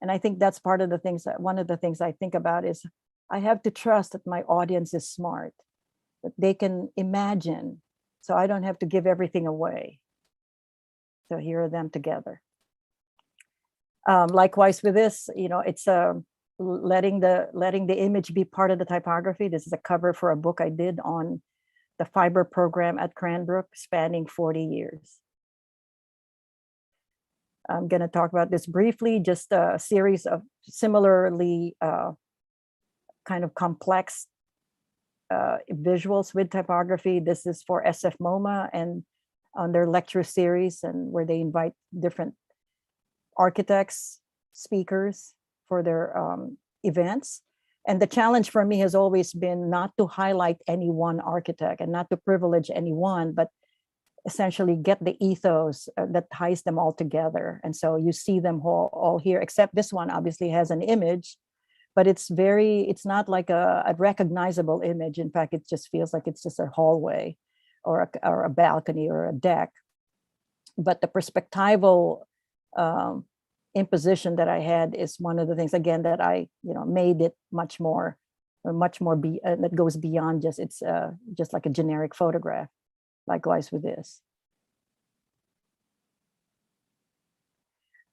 And I think that's part of the things that one of the things I think about is I have to trust that my audience is smart, that they can imagine. So I don't have to give everything away. So here are them together. Likewise with this, it's letting the image be part of the typography. This is a cover for a book I did on the fiber program at Cranbrook, spanning 40 years. I'm going to talk about this briefly, just a series of similarly kind of complex visuals with typography. This is for SFMA and on their lecture series, and where they invite different architects, speakers for their events. And the challenge for me has always been not to highlight any one architect and not to privilege anyone, but essentially get the ethos that ties them all together. And so you see them all here, except this one obviously has an image, but it's not like a recognizable image. In fact, it just feels like it's just a hallway or a balcony or a deck. But the perspectival imposition that I had is one of the things, again, that I made it much more that goes beyond just it's just like a generic photograph. Likewise with this.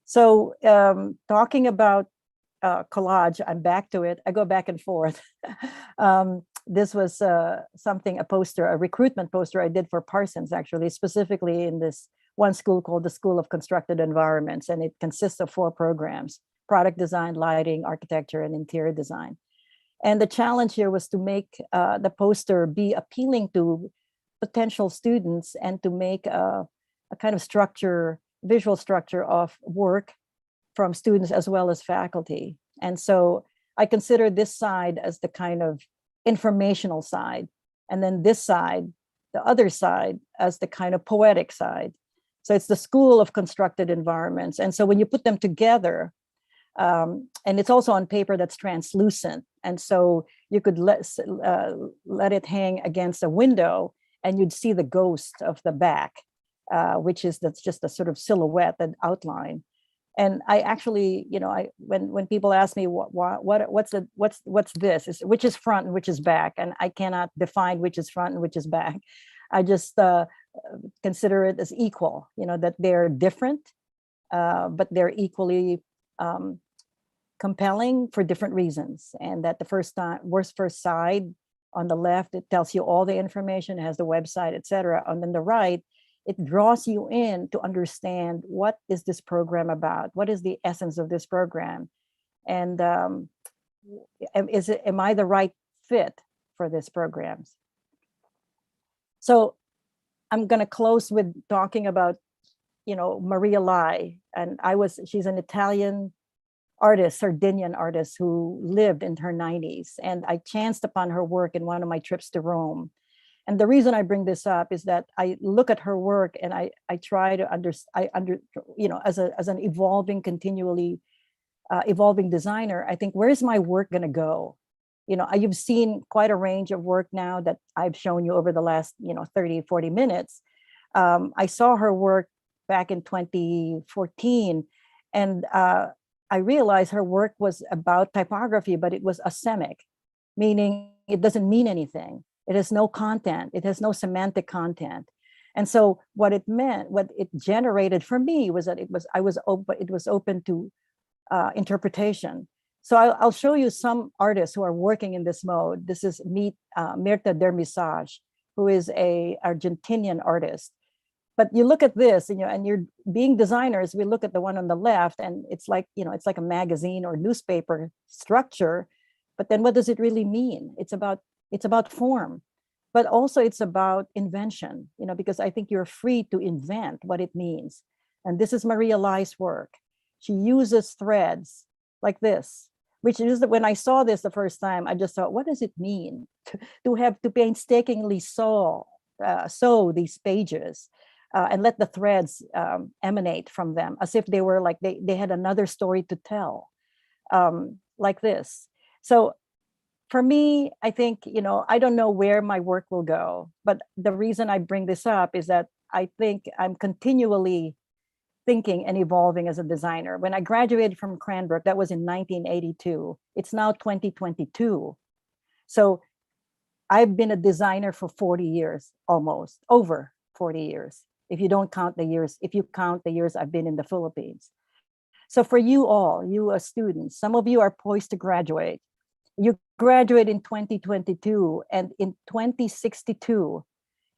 So talking about collage, I'm back to it. I go back and forth. This was a recruitment poster I did for Parsons, actually, specifically in this one school called the School of Constructed Environments. And it consists of 4 programs: product design, lighting, architecture, and interior design. And the challenge here was to make the poster be appealing to potential students and to make a kind of visual structure of work from students as well as faculty. And so I consider this side as the kind of informational side, and then this side, the other side, as the kind of poetic side. So it's the School of Constructed Environments. And so when you put them together, and it's also on paper that's translucent, and so you could let it hang against a window and you'd see the ghost of the back, that's just a sort of silhouette and outline. And I actually, when people ask me what's this, which is front and which is back, and I cannot define which is front and which is back. I just consider it as equal, that they're different, but they're equally compelling for different reasons. And that the first side on the left, it tells you all the information, it has the website, etc. And then the right, it draws you in to understand what is this program about? What is the essence of this program? And am I the right fit for this program? So I'm going to close with talking about, Maria Lai. And she's an Italian artist, Sardinian artist who lived in her 90s. And I chanced upon her work in one of my trips to Rome. And the reason I bring this up is that I look at her work and I try to as an continually evolving designer, I think, where's my work going to go? You've seen quite a range of work now that I've shown you over the last, 30, 40 minutes. I saw her work back in 2014, and I realized her work was about typography, but it was asemic, meaning it doesn't mean anything. It has no content. It has no semantic content. And so what it generated for me was that it was open to interpretation. So I'll show you some artists who are working in this mode. This is Mirta Dermisage, who is a Argentinian artist. But you look at this, and you're being designers, we look at the one on the left, and it's like a magazine or newspaper structure. But then what does it really mean? It's about form, but also it's about invention, because I think you're free to invent what it means. And this is Maria Lai's work. She uses threads like this, which is that when I saw this the first time, I just thought, what does it mean to have to painstakingly sew these pages? and let the threads emanate from them as if they were like they had another story to tell, like this. So for me, I think, I don't know where my work will go, but the reason I bring this up is that I think I'm continually thinking and evolving as a designer. When I graduated from Cranbrook, that was in 1982. It's now 2022. So I've been a designer for 40 years, almost over 40 years. If you count the years I've been in the Philippines. So for you all, you as students, some of you are poised to graduate. You graduate in 2022, and in 2062,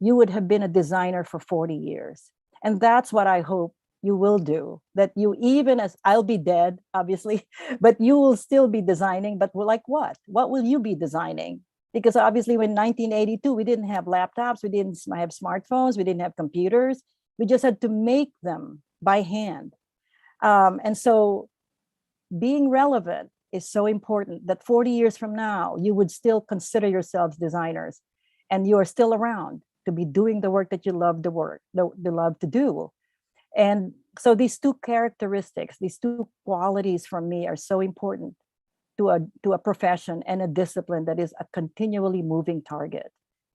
you would have been a designer for 40 years. And that's what I hope you will do, that you, even as I'll be dead, obviously, but you will still be designing. But like what? What will you be designing? Because obviously in 1982, we didn't have laptops, we didn't have smartphones, we didn't have computers. We just had to make them by hand. And so being relevant is so important, that 40 years from now, you would still consider yourselves designers, and you are still around to be doing the work that you love to do. And so these two characteristics, these two qualities for me are so important to a profession and a discipline that is a continually moving target.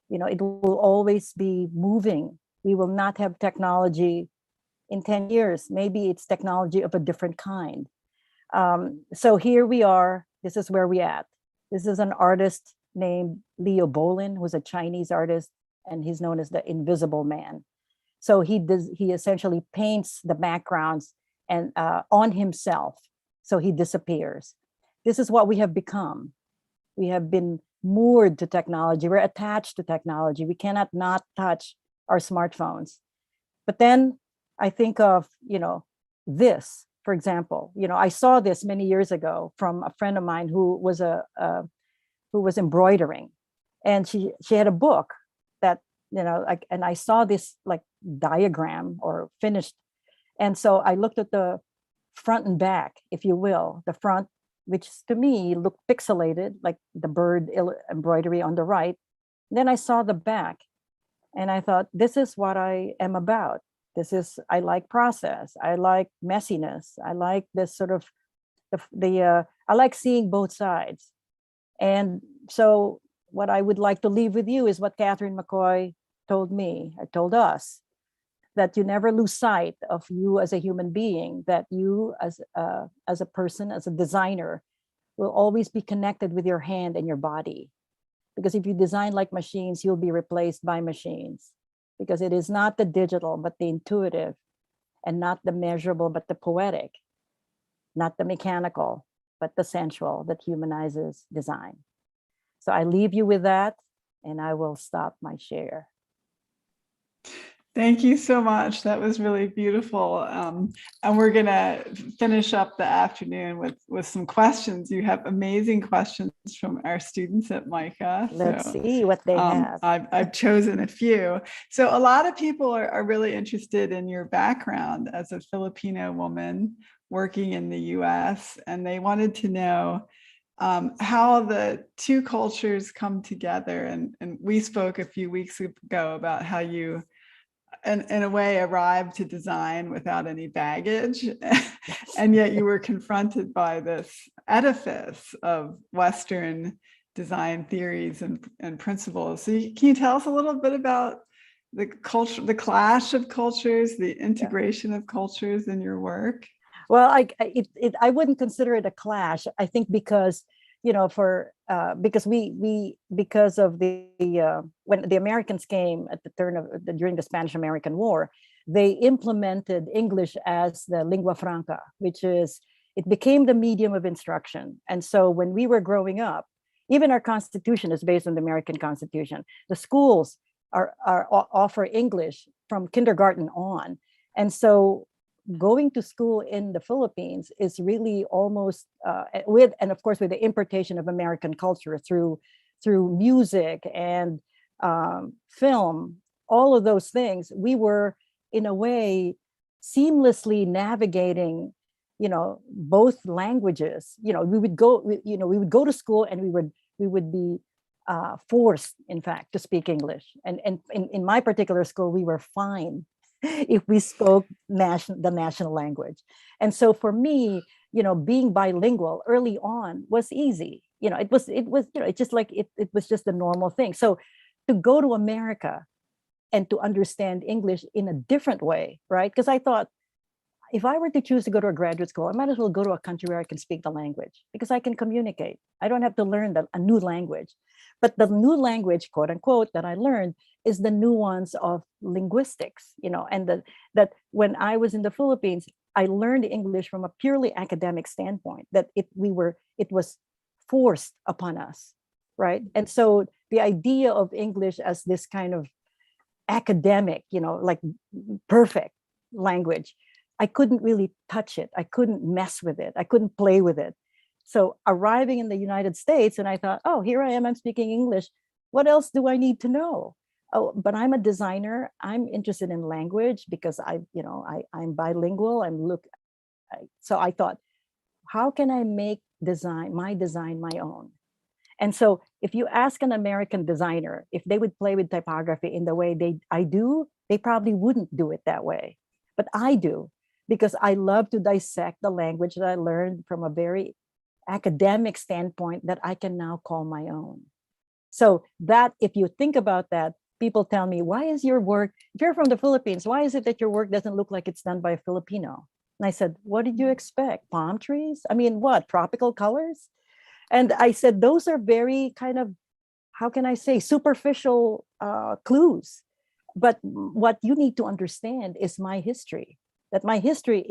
It will always be moving. We will not have technology in 10 years. Maybe it's technology of a different kind. So here we are. This is where we're at. This is an artist named Leo Bolin, who's a Chinese artist, and he's known as the Invisible Man. So he essentially paints the backgrounds and on himself, so he disappears. This is what we have become. We have been moored to technology. We're attached to technology. We cannot not touch our smartphones. But then I think of, this, for example. I saw this many years ago from a friend of mine who was embroidering, and she had a book that, and I saw this like diagram or finished. And so I looked at the front and back, if you will. The front, which to me looked pixelated, like the bird embroidery on the right. And then I saw the back, and I thought, this is what I am about. I like process. I like messiness. I like this sort of I like seeing both sides. And so what I would like to leave with you is what Catherine McCoy told us, that you never lose sight of you as a human being, that you as a person, as a designer, will always be connected with your hand and your body. Because if you design like machines, you'll be replaced by machines. Because it is not the digital, but the intuitive, and not the measurable, but the poetic, not the mechanical, but the sensual that humanizes design. So I leave you with that, and I will stop my share. Thank you so much. That was really beautiful. And we're going to finish up the afternoon with some questions. You have amazing questions from our students at MICA. Let's see what they have. I've chosen a few. So a lot of people are really interested in your background as a Filipino woman working in the US, and they wanted to know how the two cultures come together. And we spoke a few weeks ago about how you, in a way, arrived to design without any baggage, and yet you were confronted by this edifice of Western design theories and principles. So can you tell us a little bit about the culture, the clash of cultures, the integration of cultures in your work? Well, I wouldn't consider it a clash. I think because because of when the Americans came at the during the Spanish-American War, they implemented English as the lingua franca, it became the medium of instruction. And so when we were growing up, even our Constitution is based on the American Constitution. The schools offer English from kindergarten on, and so going to school in the Philippines is really almost with the importation of American culture through music and film, all of those things, we were in a way seamlessly navigating, both languages. We would go to school, and we would be forced, in fact, to speak English. And in my particular school, we were fine if we spoke the national language. And so for me, being bilingual early on was easy. It's just like it was just a normal thing. So to go to America and to understand English in a different way, right? Because I thought, if I were to choose to go to a graduate school, I might as well go to a country where I can speak the language because I can communicate. I don't have to learn a new language. But the new language, quote unquote, that I learned is the nuance of linguistics, and that when I was in the Philippines, I learned English from a purely academic standpoint, that it was forced upon us, right? And so the idea of English as this kind of academic, like perfect language, I couldn't really touch it. I couldn't mess with it. I couldn't play with it. So arriving in the United States, and I thought, oh, here I am, I'm speaking English. What else do I need to know? Oh, but I'm a designer. I'm interested in language because I'm bilingual. So I thought, how can I make my design my own? And so if you ask an American designer if they would play with typography in the way I do, they probably wouldn't do it that way. But I do, because I love to dissect the language that I learned from a very academic standpoint that I can now call my own. So that, if you think about that, people tell me, why is your work, if you're from the Philippines, why is it that your work doesn't look like it's done by a Filipino? And I said, what did you expect? Palm trees? I mean, what, tropical colors? And I said, those are very kind of, how can I say, superficial clues. But what you need to understand is my history, that my history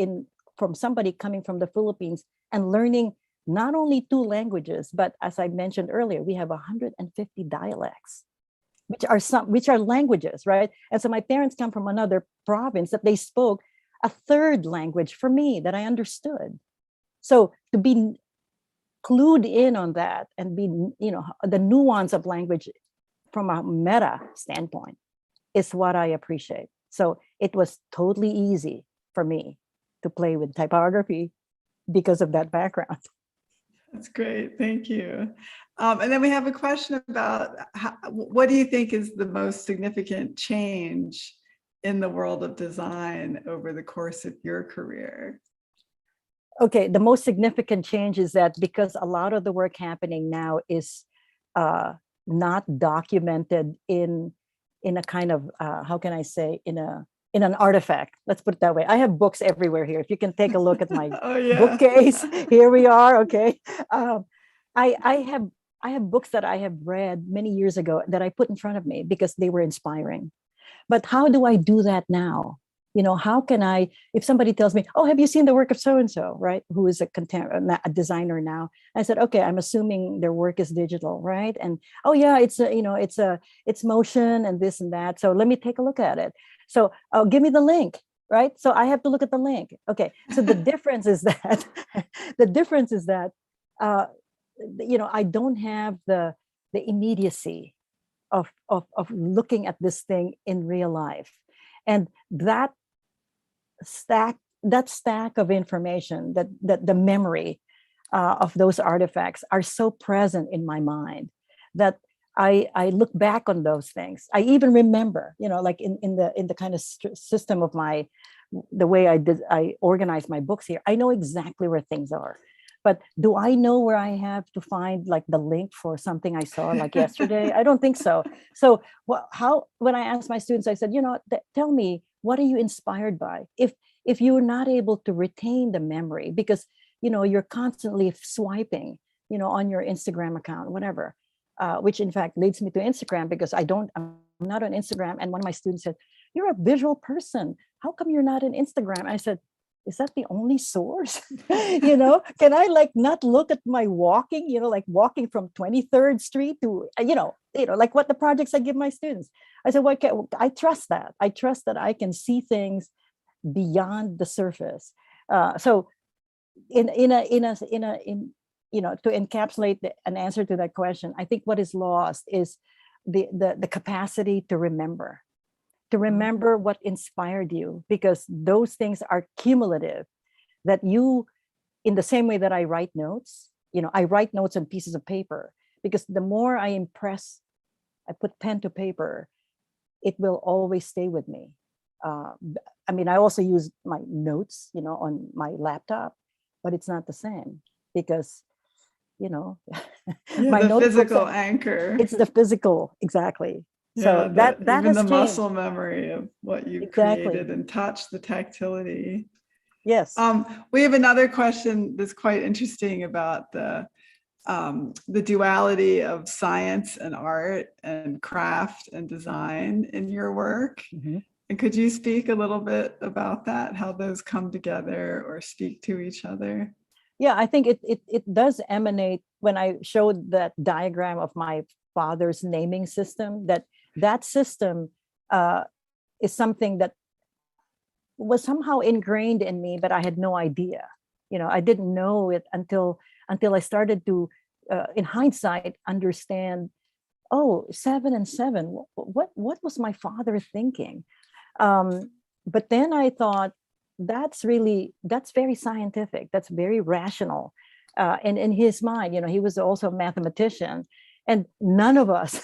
from somebody coming from the Philippines and learning not only 2 languages, but as I mentioned earlier, we have 150 dialects, which are languages, right? And so my parents come from another province that they spoke a 3rd language for me that I understood. So to be clued in on that and be, the nuance of language from a meta standpoint is what I appreciate. So it was totally easy for me to play with typography because of that background. That's great. Thank you. And then we have a question about what do you think is the most significant change in the world of design over the course of your career? Okay, the most significant change is that because a lot of the work happening now is not documented in a kind of, how can I say, in an artifact. Let's put it that way. I have books everywhere here. If you can take a look at my Oh, yeah. bookcase, here we are. Okay, I have books that I have read many years ago that I put in front of me because they were inspiring. But how do I do that now? How can I, if somebody tells me, oh, have you seen the work of so-and-so, right? Who is a designer now? I said, okay, I'm assuming their work is digital, right? And, oh yeah, it's motion and this and that. So let me take a look at it. So give me the link, right? So I have to look at the link. Okay. So the difference is that, I don't have the immediacy of looking at this thing in real life. And that stack of information, that the memory of those artifacts are so present in my mind that I look back on those things. I even remember, like in the kind of system of the way I organize my books here, I know exactly where things are. But do I know where I have to find like the link for something I saw like yesterday? I don't think so. So when I asked my students, I said, tell me, what are you inspired by? If you're not able to retain the memory because, you're constantly swiping, on your Instagram account, whatever, which in fact leads me to Instagram because I'm not on Instagram. And one of my students said, you're a visual person. How come you're not on Instagram? I said, is that the only source? Can I like not look at my walking, like walking from 23rd Street to, like what the projects I give my students. I said, well, I trust that. I trust that I can see things beyond the surface. So to encapsulate an answer to that question, I think what is lost is the capacity to remember what inspired you, because those things are cumulative, that you, in the same way that I write notes, I write notes on pieces of paper, because the more I put pen to paper, it will always stay with me. I mean, I also use my notes, on my laptop, but it's not the same because, Yeah, my the notebooks, physical anchor. it's the physical, exactly. So Yeah, that even has the changed. muscle memory of what you've Exactly. created and touch, the tactility. Yes. We have another question that's quite interesting about the duality of science and art and craft and design in your work. Mhm. And could you speak a little bit about that, how those come together or speak to each other? Yeah, I think it does emanate when I showed that diagram of my father's naming system, that system uh, is something that was somehow ingrained in me, but I had no idea. I didn't know it until I started to, in hindsight, understand. Oh, 7 and 7. What was my father thinking? But then I thought that's very scientific. That's very rational. And in his mind, he was also a mathematician, and none of us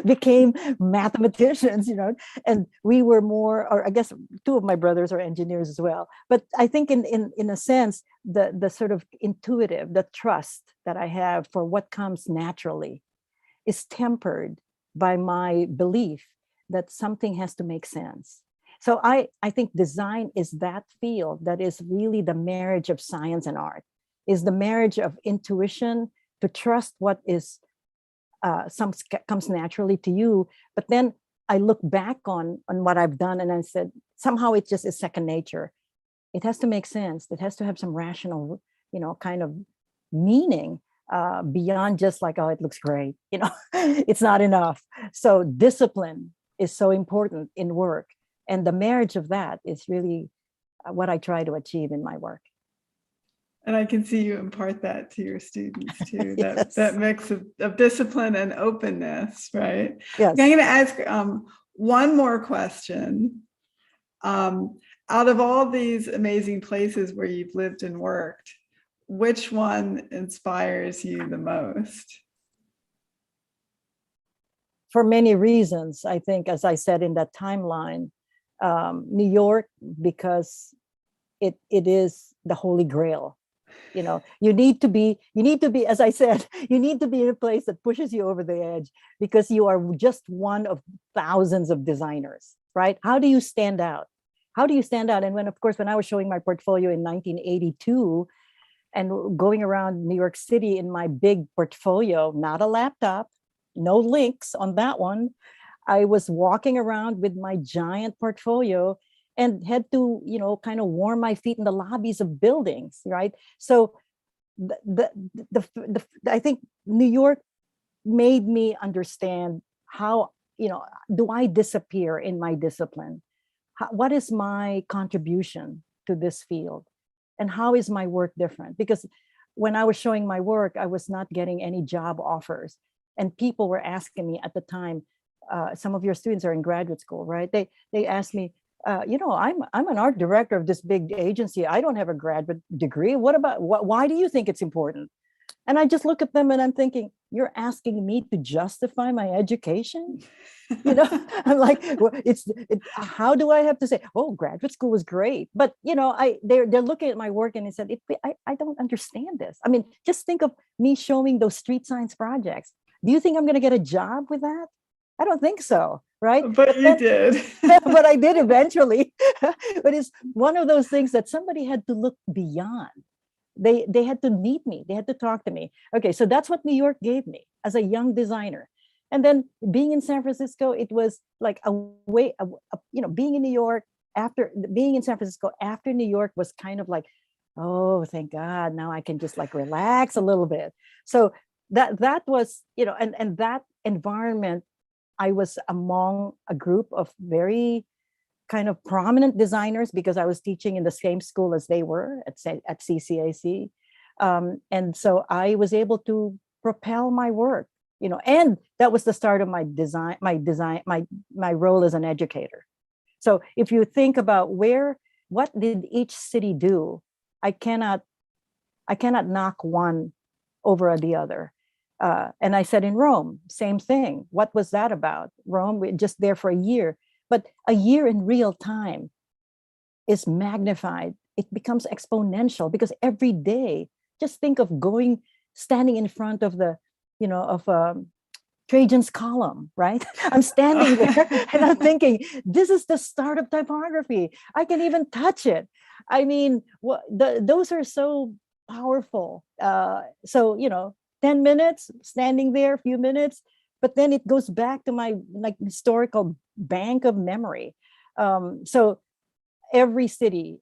became mathematicians, and we were more, or I guess two of my brothers are engineers as well. But I think in a sense, the sort of intuitive, the trust that I have for what comes naturally is tempered by my belief that something has to make sense. So I think design is that field that is really the marriage of science and art, is the marriage of intuition to trust what is comes naturally to you. But then I look back on what I've done and I said, somehow it just is second nature. It has to make sense. It has to have some rational, kind of meaning beyond just like, oh, it looks great. It's not enough. So discipline is so important in work. And the marriage of that is really what I try to achieve in my work. And I can see you impart that to your students too, Yes. that mix of discipline and openness, right? Yes. I'm going to ask one more question. Out of all these amazing places where you've lived and worked, which one inspires you the most? For many reasons, I think, as I said in that timeline, New York, because it is the Holy Grail. You need to be, as I said, you need to be in a place that pushes you over the edge because you are just one of thousands of designers, right? How do you stand out? And when I was showing my portfolio in 1982 and going around New York City in my big portfolio, not a laptop, no links on that one. I was walking around with my giant portfolio and had to, kind of warm my feet in the lobbies of buildings, right? So I think New York made me understand how, do I disappear in my discipline? What is my contribution to this field? And how is my work different? Because when I was showing my work, I was not getting any job offers. And people were asking me at the time, some of your students are in graduate school, right? They asked me, I'm an art director of this big agency. I don't have a graduate degree. Why do you think it's important? And I just look at them and I'm thinking, you're asking me to justify my education? I'm like, well, how do I have to say, oh, graduate school was great. But, they're looking at my work and they said, I don't understand this. I mean, just think of me showing those street science projects. Do you think I'm going to get a job with that? I don't think so. Right. But you did. But I did eventually. But it's one of those things that somebody had to look beyond. They had to meet me. They had to talk to me. Okay, so that's what New York gave me as a young designer. And then being in San Francisco, it was like being in New York after being in San Francisco after New York was kind of like, oh, thank God, now I can just like relax a little bit. So that was, and that environment, I was among a group of very kind of prominent designers because I was teaching in the same school as they were at CCAC. And so I was able to propel my work, and that was the start of my role as an educator. So if you think about what did each city do, I cannot knock one over the other. And I said in Rome, same thing. What was that about? Rome, we're just there for a year. But a year in real time is magnified. It becomes exponential because every day, just think of standing in front of the, Trajan's column, right? I'm standing there and I'm thinking, this is the start of typography. I can even touch it. I mean, those are so powerful. So, 10 minutes standing there, a few minutes, but then it goes back to my like historical bank of memory. So every city,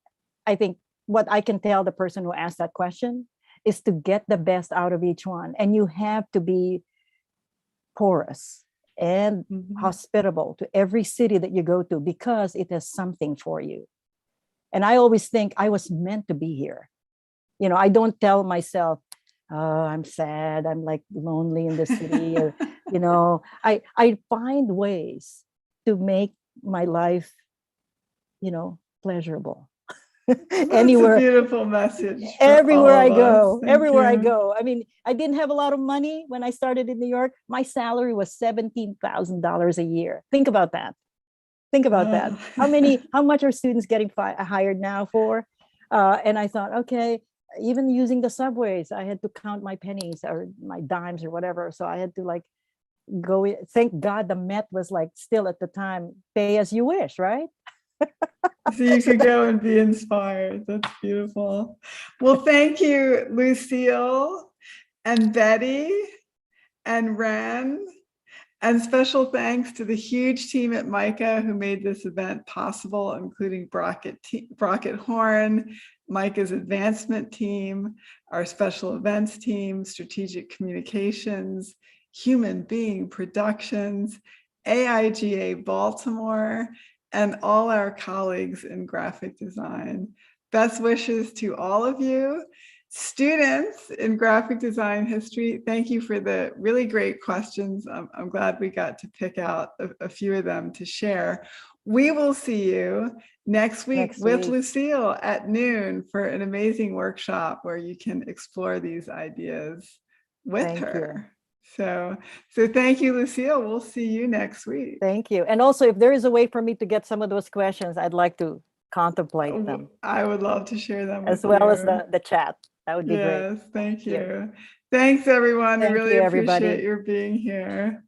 I think what I can tell the person who asked that question is to get the best out of each one. And you have to be porous and hospitable to every city that you go to because it has something for you. And I always think I was meant to be here. I don't tell myself, oh, I'm sad, I'm like lonely in the city. Or, I find ways to make my life, pleasurable. Anywhere, that's a beautiful message. Everywhere I You. go. I mean, I didn't have a lot of money when I started in New York. My salary was $17,000 a year. Think about that. That. How much are students getting hired now for? And I thought, okay, even using the subways, I had to count my pennies or my dimes or whatever. So I had to like go in. Thank God the Met was like still at the time, pay as you wish, right? So you could go and be inspired. That's beautiful. Well, thank you, Lucille and Betty and Ren. And special thanks to the huge team at MICA who made this event possible, including Brockett Horn, MICA's advancement team, our special events team, strategic communications, human being productions, AIGA Baltimore, and all our colleagues in graphic design. Best wishes to all of you. Students in graphic design history, thank you for the really great questions. I'm glad we got to pick out a few of them to share. We will see you next week with Lucille at noon for an amazing workshop where you can explore these ideas with her. So thank you, Lucille. We'll see you next week. Thank you. And also, if there is a way for me to get some of those questions, I'd like to contemplate them. I would love to share them as well as the chat. That would be great. Yes, thank you. Thanks, everyone. We really appreciate your being here.